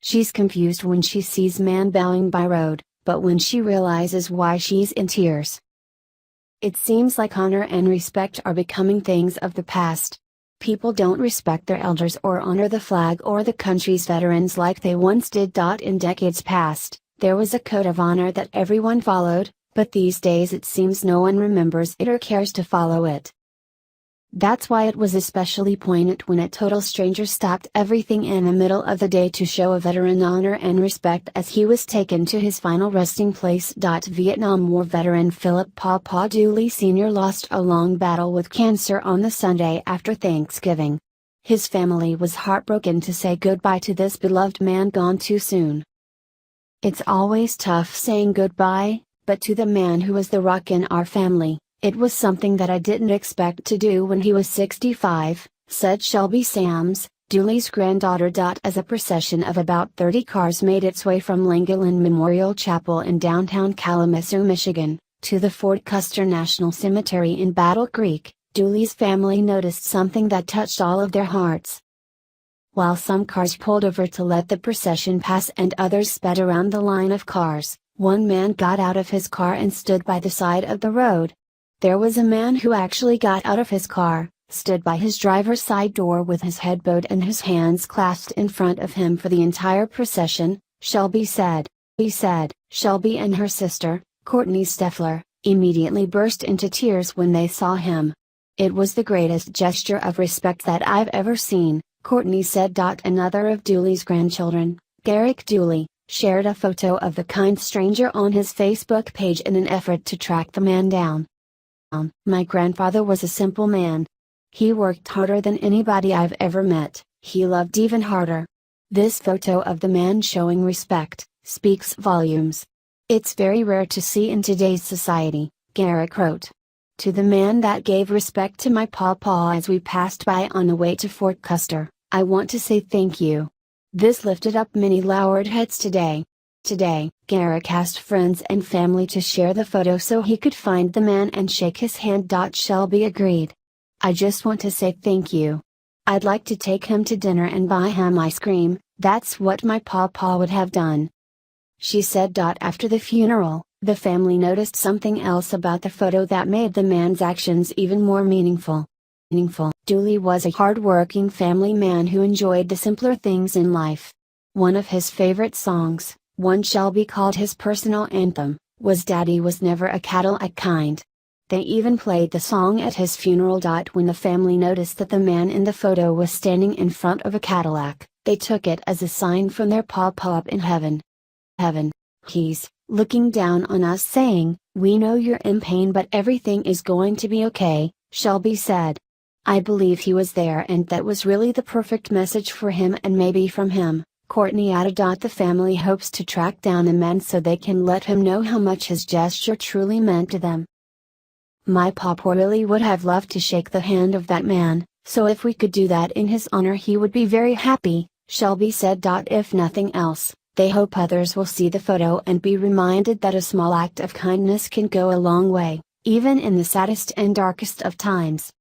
She's confused when she sees man bowing by road, but when she realizes why she's in tears. It seems like honor and respect are becoming things of the past. People don't respect their elders or honor the flag or the country's veterans like they once did. In decades past, there was a code of honor that everyone followed, but these days it seems no one remembers it or cares to follow it. That's why it was especially poignant when a total stranger stopped everything in the middle of the day to show a veteran honor and respect as he was taken to his final resting place. Vietnam War veteran Philip Paw Paw Dooley Sr. lost a long battle with cancer on the Sunday after Thanksgiving. His family was heartbroken to say goodbye to this beloved man gone too soon. It's always tough saying goodbye, but to the man who was the rock in our family, it was something that I didn't expect to do when he was 65, said Shelby Sams, Dooley's granddaughter. As a procession of about 30 cars made its way from Langeland Memorial Chapel in downtown Kalamazoo, Michigan, to the Fort Custer National Cemetery in Battle Creek, Dooley's family noticed something that touched all of their hearts. While some cars pulled over to let the procession pass and others sped around the line of cars, one man got out of his car and stood by the side of the road. There was a man who actually got out of his car, stood by his driver's side door with his head bowed and his hands clasped in front of him for the entire procession, Shelby said. Shelby and her sister, Courtney Steffler, immediately burst into tears when they saw him. It was the greatest gesture of respect that I've ever seen, Courtney said. Another of Dooley's grandchildren, Garrick Dooley, shared a photo of the kind stranger on his Facebook page in an effort to track the man down. My grandfather was a simple man. He worked harder than anybody I've ever met, he loved even harder. This photo of the man showing respect speaks volumes. It's very rare to see in today's society, Garrick wrote. To the man that gave respect to my pawpaw as we passed by on the way to Fort Custer, I want to say thank you. This lifted up many lowered heads today. Today, Garrick asked friends and family to share the photo so he could find the man and shake his hand. Shelby agreed. I just want to say thank you. I'd like to take him to dinner and buy him ice cream, that's what my pawpaw would have done. She said. After the funeral, the family noticed something else about the photo that made the man's actions even more meaningful. Dooley was a hard-working family man who enjoyed the simpler things in life. One of his favorite songs, one Shelby called his personal anthem, was Daddy Was Never a Cadillac Kind. They even played the song at his funeral. When the family noticed that the man in the photo was standing in front of a Cadillac, they took it as a sign from their pawpaw up in heaven. He's looking down on us saying, we know you're in pain but everything is going to be okay, Shelby said. I believe he was there and that was really the perfect message for him and maybe from him, Courtney added. The family hopes to track down the man so they can let him know how much his gesture truly meant to them. My pawpaw really would have loved to shake the hand of that man, so if we could do that in his honor he would be very happy, Shelby said. If nothing else, they hope others will see the photo and be reminded that a small act of kindness can go a long way, even in the saddest and darkest of times.